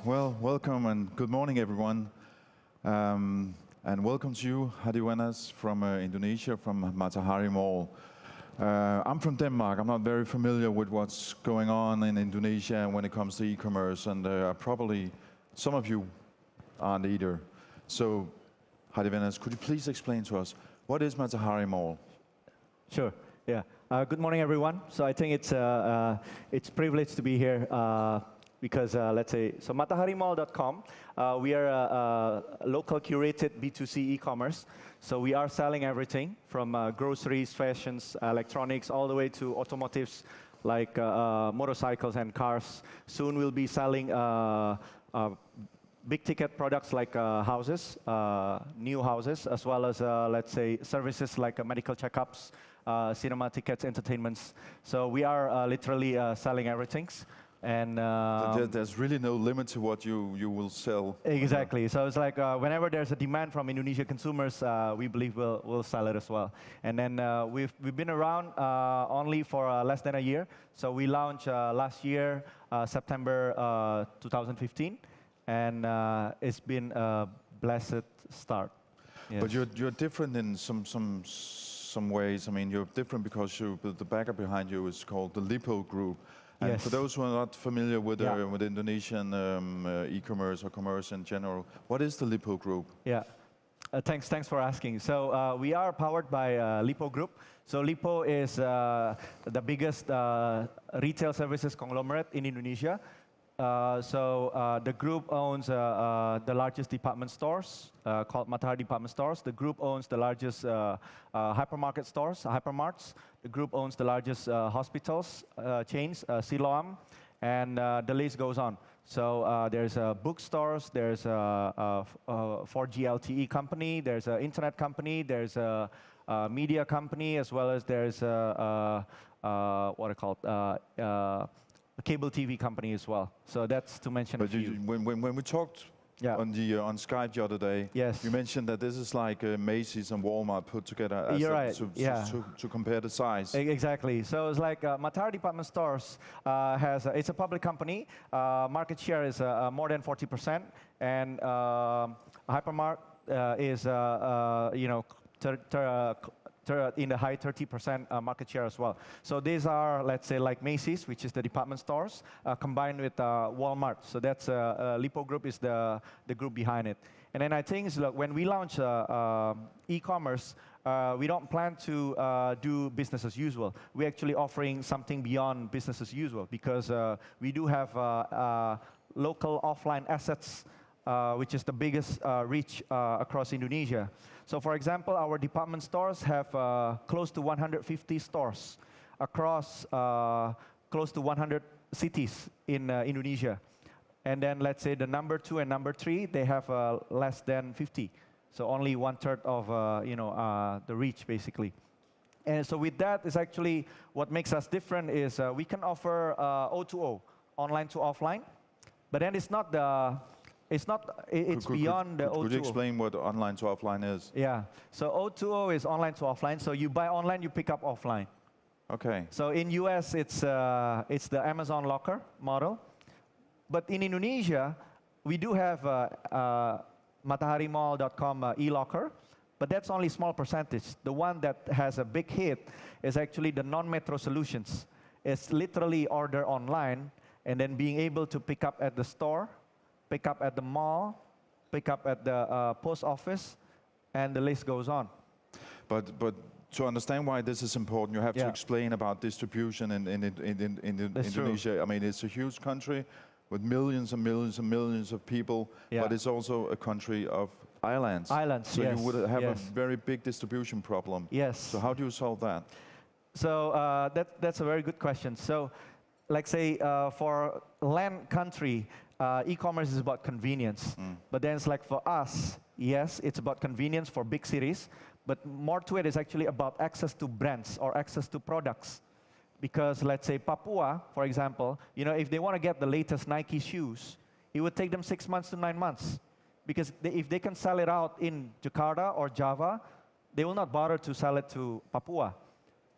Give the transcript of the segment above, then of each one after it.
Well, welcome and good morning, everyone. And welcome to you, Hadi Wenas from Indonesia, from Mataharimall. I'm from Denmark. I'm not very familiar with what's going on in Indonesia when it comes to e-commerce, and probably some of you aren't either. So, Hadi Wenas, could you please explain to us, what is Mataharimall? Sure, yeah. Good morning, everyone. So I think it's a privilege to be here because, let's say, so Mataharimall.com, we are a local curated B2C e-commerce. So we are selling everything from groceries, fashions, electronics, all the way to automotives like motorcycles and cars. Soon we'll be selling big ticket products like houses, new houses, as well as, let's say, services like medical checkups, cinema tickets, entertainments. So we are literally selling everything. And there's really no limit to what you will sell. Exactly. So it's like whenever there's a demand from Indonesian consumers, we believe we'll sell it as well. And then we've been around only for less than a year. So we launched last year, September 2015, and it's been a blessed start. Yes. But you're different in some ways. I mean, you're different because the backer behind you is called the LiPo Group. And yes. For those who are not familiar with Indonesian e-commerce or commerce in general, what is the LiPo Group? Yeah, thanks for asking. So we are powered by LiPo Group. So LiPo is the biggest retail services conglomerate in Indonesia. The group owns the largest department stores called Matahari Department Stores. The group owns the largest hypermarket stores, hypermarts. The group owns the largest hospitals chains, Siloam, and the list goes on. So there's bookstores, there's a 4G LTE company, there's an internet company, there's a media company, as well as there's what I call a cable TV company as well. So that's to mention a few. When we talked on Skype the other day, yes, you mentioned that this is like Macys and Walmart put together as You're right. to compare the size. Exactly. So it's like Matahari Department Stores it's a public company. Market share is more than 40%, and Hypermart is in the high 30% market share as well. So these are, let's say, like Macys, which is the department stores, combined with Walmart. So that's LiPo Group is the group behind it. And then I think look, when we launch e-commerce, we don't plan to do business as usual. We're actually offering something beyond business as usual because we do have local offline assets, which is the biggest reach across Indonesia. So for example, our department stores have close to 150 stores across close to 100 cities in Indonesia. And then let's say the number 2 and number 3, they have less than 50. So only 1/3 of the reach, basically. And so with that is actually what makes us different is we can offer O2O, online to offline, but then it's not the It's beyond the O2O. Could you explain what online to offline is? Yeah. So O2O is online to offline. So you buy online, you pick up offline. Okay. So in US, it's the Amazon Locker model. But in Indonesia, we do have Mataharimall.com e-locker, but that's only a small percentage. The one that has a big hit is actually the non-metro solutions. It's literally order online and then being able to pick up at the store, pick up at the mall, pick up at the post office, and the list goes on. But to understand why this is important, you have to explain about distribution in Indonesia. True. I mean, it's a huge country with millions and millions and millions of people, but it's also a country of islands. Islands, so you would have a very big distribution problem. Yes. So how do you solve that? So that's a very good question. So, like say, for land country, e-commerce is about convenience. But then it's like for us, yes, it's about convenience for big cities, but more to it is actually about access to brands or access to products. Because let's say Papua, for example, if they want to get the latest Nike shoes, it would take them 6 months to 9 months. Because if they can sell it out in Jakarta or Java, they will not bother to sell it to Papua.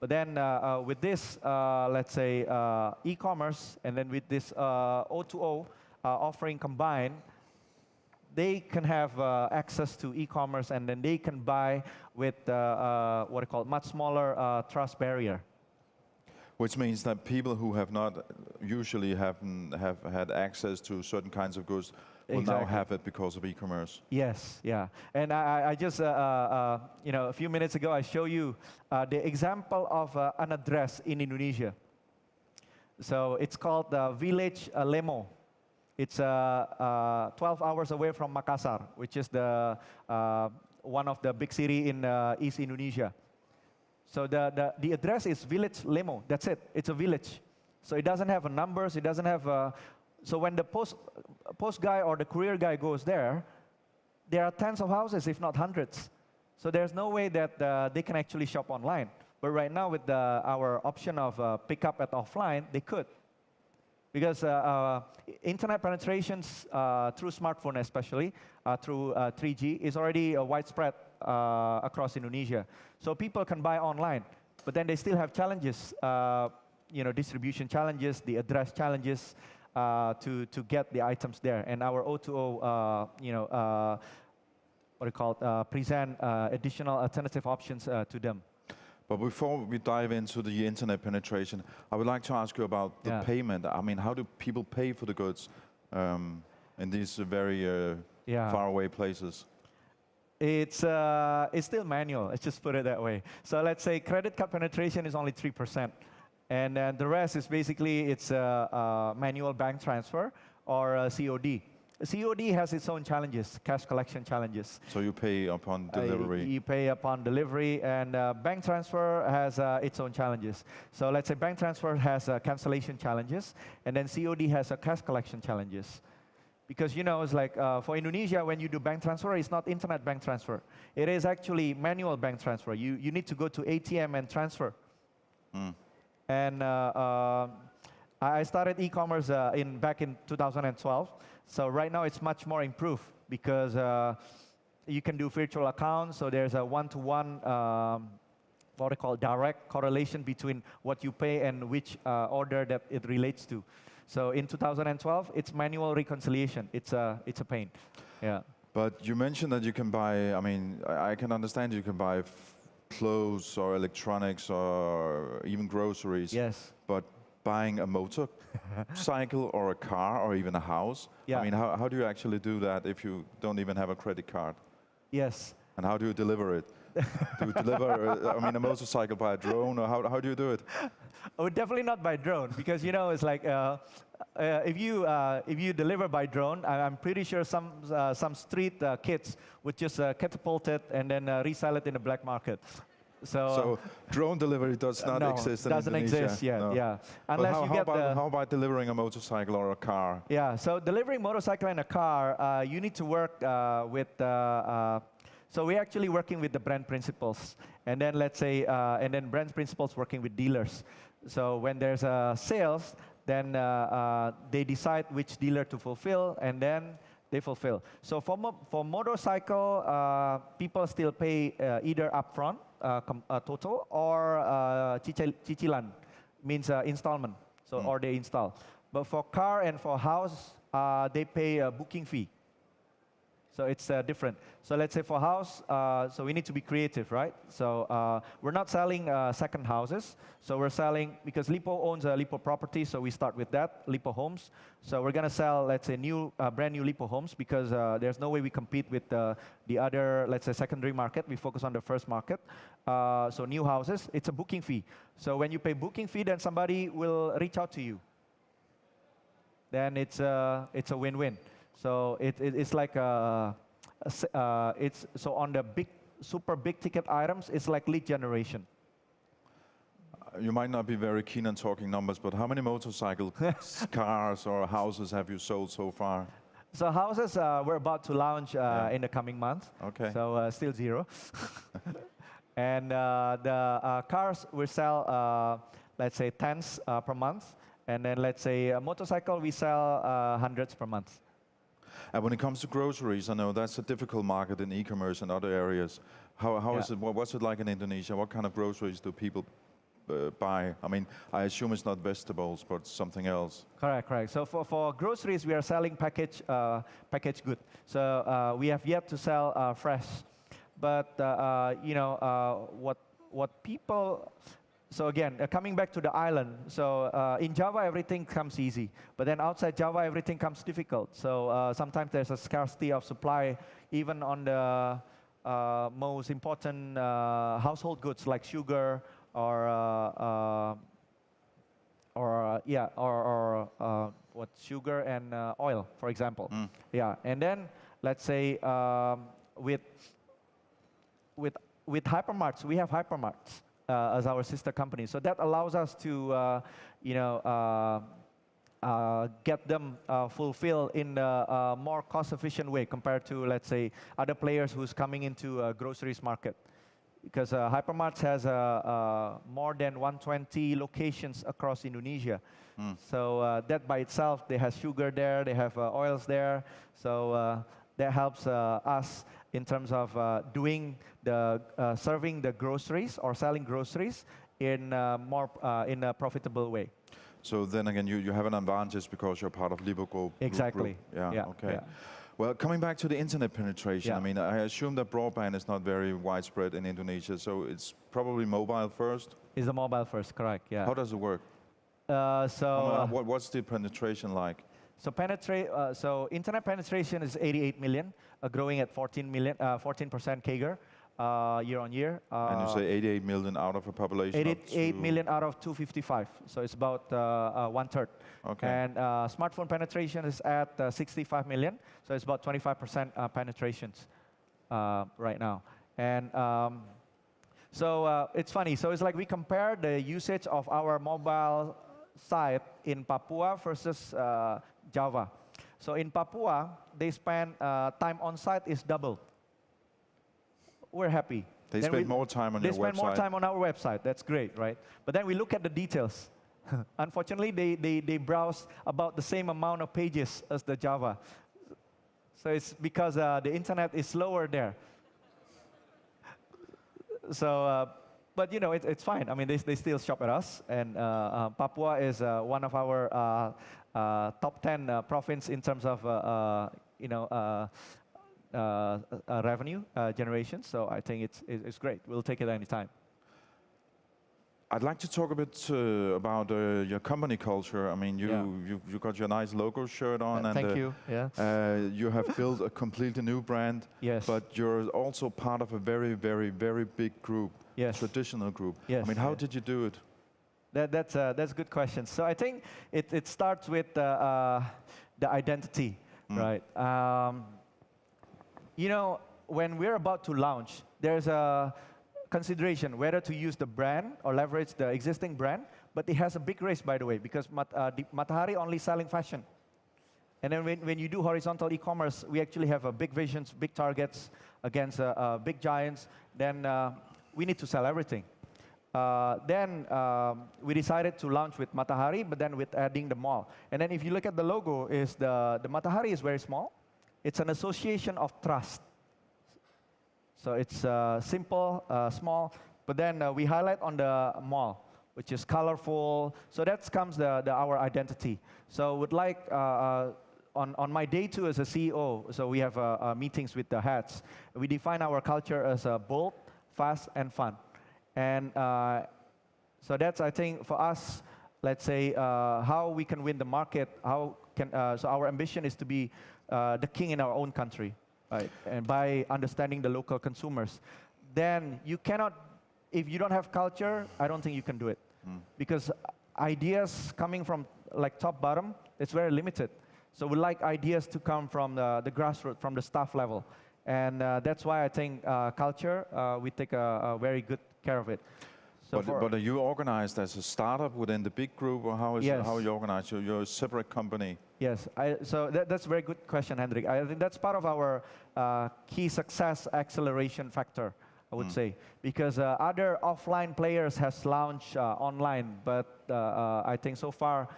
But then with this, let's say, e-commerce, and then with this O2O, offering combined, they can have access to e-commerce, and then they can buy with what I call much smaller trust barrier. Which means that people who have not usually have had access to certain kinds of goods will now have it because of e-commerce. Yes, yeah. And I just, a few minutes ago, I showed you the example of an address in Indonesia. So it's called the village Lemo. It's 12 hours away from Makassar, which is the one of the big city in East Indonesia. So the address is village Lemo. That's it. It's a village. So it doesn't have numbers. It doesn't have. So when the post guy or the courier guy goes there are tens of houses, if not hundreds. So there's no way that they can actually shop online. But right now, with our option of pickup at offline, they could. Because internet penetrations through smartphone, especially through 3G, is already widespread across Indonesia. So people can buy online, but then they still have challenges, distribution challenges, the address challenges to get the items there. And our O2O, present additional alternative options to them. But before we dive into the internet penetration, I would like to ask you about the payment. I mean, how do people pay for the goods in these very far away places? It's still manual. Let's just put it that way. So let's say credit card penetration is only 3%, and then the rest is basically it's manual bank transfer or COD. COD has its own challenges, cash collection challenges. So you pay upon delivery. You pay upon delivery, and bank transfer has its own challenges. So let's say bank transfer has cancellation challenges, and then COD has cash collection challenges. Because it's like for Indonesia, when you do bank transfer, it's not internet bank transfer. It is actually manual bank transfer. You need to go to ATM and transfer. And I started e-commerce back in 2012. So right now it's much more improved because you can do virtual accounts. So there's a one-to-one, what I call direct correlation between what you pay and which order that it relates to. So in 2012, it's manual reconciliation. It's a pain. Yeah. But you mentioned that you can buy. I mean, I can understand you can buy clothes or electronics or even groceries. Yes. But buying a motorcycle or a car or even a house. Yeah. I mean, how do you actually do that if you don't even have a credit card? Yes. And how do you deliver it? Do you deliver, a motorcycle by a drone, or how do you do it? Oh, definitely not by drone, because it's like if you deliver by drone, I'm pretty sure some street kids would just catapult it and then resell it in the black market. So drone delivery does not exist in Indonesia. Doesn't exist yet. No. Yeah, unless how about delivering a motorcycle or a car? Yeah, so delivering motorcycle and a car, you need to work with. So we're actually working with the brand principals, and then let's say, and then brand principals working with dealers. So when there's sales, then they decide which dealer to fulfill, and then they fulfill. So for motorcycle, people still pay either upfront, total, or cicilan, means installment. So or they install. But for car and for house, they pay a booking fee. So it's different. So let's say for house, so we need to be creative, right? So we're not selling second houses. So we're selling, because LiPo owns a LiPo property, so we start with that, LiPo Homes. So we're going to sell, let's say, brand new LiPo Homes, because there's no way we compete with the other, let's say, secondary market. We focus on the first market. So new houses, it's a booking fee. So when you pay booking fee, then somebody will reach out to you. Then it's a win-win. So it's like it's so on the super big ticket items, it's like lead generation. You might not be very keen on talking numbers, but how many motorcycles, cars, or houses have you sold so far? So houses we're about to launch in the coming month. Okay. So still 0. And the cars we sell, let's say tens per month, and then let's say a motorcycle we sell hundreds per month. And when it comes to groceries, I know that's a difficult market in e-commerce and other areas. How is it? What's it like in Indonesia? What kind of groceries do people buy? I mean, I assume it's not vegetables, but something else. Correct, correct. So for groceries, we are selling packaged good. So we have yet to sell fresh. But you know what people. So again, coming back to the island. So in Java, everything comes easy. But then outside Java, everything comes difficult. So sometimes there's a scarcity of supply, even on the most important household goods like sugar or what sugar and oil, for example. Yeah, and then let's say with hypermarts, we have hypermarts as our sister company. So that allows us to, you know, get them fulfilled in a more cost-efficient way compared to, let's say, other players who's coming into a groceries market. Because hypermarts has more than 120 locations across Indonesia. So that by itself, they have sugar there, they have oils there. So that helps us in terms of doing the serving the groceries or selling groceries in in a profitable way. So then again, you have an advantage because you're part of LiPo Group. Exactly. Yeah. Okay. Yeah. Well, coming back to the internet penetration, Yeah. I mean, I assume that broadband is not very widespread in Indonesia, so it's probably mobile first. Is the mobile first? Correct. Yeah. How does it work? What's the penetration like? So internet penetration is 88 million, growing at 14% CAGR year on year. And you say 88 million out of a population 88 million out of 255. So it's about 1/3. Okay. And smartphone penetration is at 65 million. So it's about 25% penetrations right now. And so it's funny. So it's like we compare the usage of our mobile site in Papua versus Java. So in Papua, they spend time on site is double. We're happy. They spend more time on your website. They spend more time on our website. That's great, right? But then we look at the details. Unfortunately, they browse about the same amount of pages as the Java. So it's because the internet is slower there. So, but you know, it's fine. I mean, they still shop at us. And Papua is one of our top 10 province in terms of, you know, revenue generation. So I think it's great. We'll take it anytime. I'd like to talk a bit about your company culture. I mean, you got your nice logo shirt on, and thank you. Yeah. You have built a completely new brand. Yes. But you're also part of a very, very, very big group. Yes. Traditional group. Yes. I mean, how did you do it? That's a good question. So I think it starts with the identity, right? You know, when we're about to launch, there's a consideration whether to use the brand or leverage the existing brand, but it has a big risk, by the way, because Matahari only selling fashion. And then when you do horizontal e-commerce, we actually have big visions, big targets against big giants. Then we need to sell everything. Then we decided to launch with Matahari, but then with adding the mall. And then if you look at the logo, is the Matahari is very small. It's an association of trust. So it's simple, small, but then we highlight on the mall, which is colorful. So that comes our identity. So would like on my day 2 as a CEO, so we have meetings with the heads. We define our culture as bold, fast, and fun. And so that's, I think, for us, let's say, how we can win the market. So our ambition is to be the king in our own country, right? And by understanding the local consumers, then you cannot, if you don't have culture, I don't think you can do it. Because ideas coming from like top bottom, it's very limited. So we like ideas to come from the grassroots, from the staff level. And that's why I think culture, we take a very good care of it. So but are you organized as a startup within the big group, or how are you organized? You're a separate company. Yes, so that's a very good question, Henrik. I think that's part of our key success acceleration factor, I would say. Because other offline players has launched online, but I think so far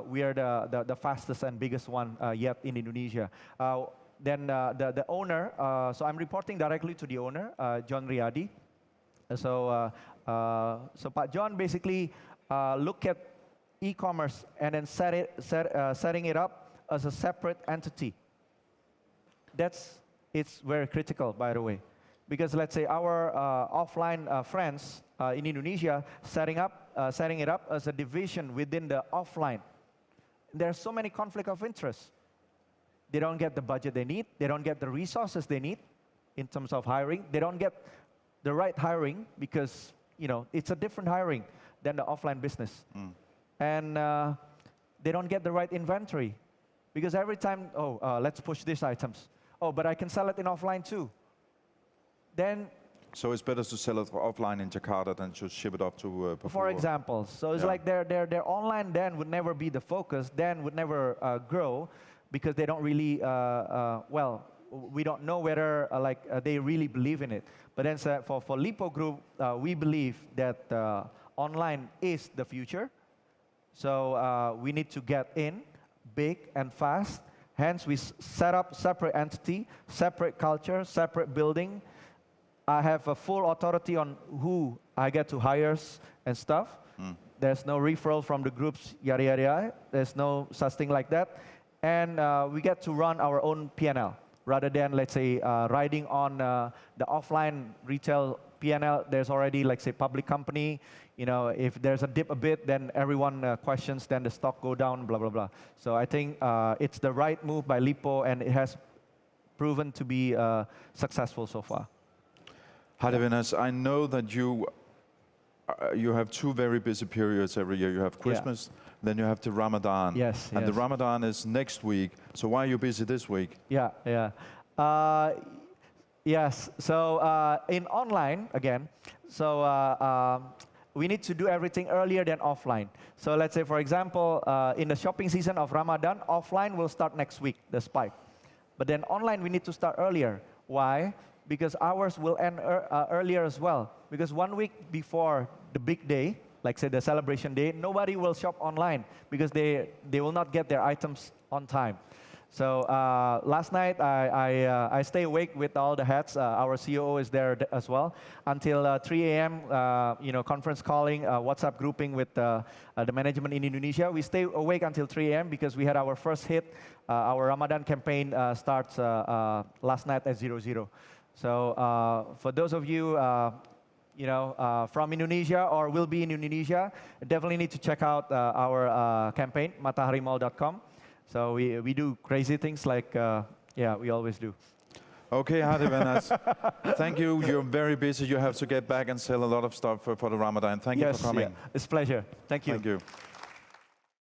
we are the fastest and biggest one yet in Indonesia. Then the owner, so I'm reporting directly to the owner, John Riyadi. So So Pak John basically look at e-commerce and then setting it up as a separate entity. It's very critical, by the way. Because let's say our offline friends in Indonesia setting it up as a division within the offline. There's so many conflict of interest. They don't get the budget they need. They don't get the resources they need in terms of hiring. They don't get the right hiring because it's a different hiring than the offline business. And they don't get the right inventory because every time, let's push these items. Oh, but I can sell it in offline too. Then. So it's better to sell it offline in Jakarta than to ship it off to Papua. For example, so it's like their online then would never be the focus, then would never grow because they don't really, we don't know whether they really believe in it. But then for LiPo Group, we believe that online is the future. So we need to get in big and fast. Hence, we set up separate entity, separate culture, separate building. I have a full authority on who I get to hire and stuff. There's no referral from the groups, yada, yada, yada. There's no such thing like that. And we get to run our own P&L rather than, let's say, riding on the offline retail P&L. There's already, like, say, public company. If there's a dip a bit, then everyone questions, then the stock go down, blah, blah, blah. So I think it's the right move by LiPo, and it has proven to be successful so far. Hadi, Wenas, I know that you have two very busy periods every year. You have Christmas, then you have the Ramadan. Yes. And the Ramadan is next week. So why are you busy this week? Yes. So in online, again, so we need to do everything earlier than offline. So let's say, for example, in the shopping season of Ramadan, offline will start next week, the spike. But then online, we need to start earlier. Why? Because ours will end earlier as well. Because 1 week before the big day, like say the celebration day, nobody will shop online because they will not get their items on time. So last night I stay awake with all the heads. Our COO is there as well until 3 a.m. Conference calling, WhatsApp grouping with the management in Indonesia. We stay awake until 3 a.m. because we had our first hit. Our Ramadan campaign starts last night at 00. So for those of you from Indonesia or will be in Indonesia, definitely need to check out our campaign, Mataharimall.com. So we do crazy things like, we always do. Okay, Hadi, Wenas. Thank you. You're very busy. You have to get back and sell a lot of stuff for the Ramadan. Thank you for coming. It's a pleasure. Thank you. Thank you.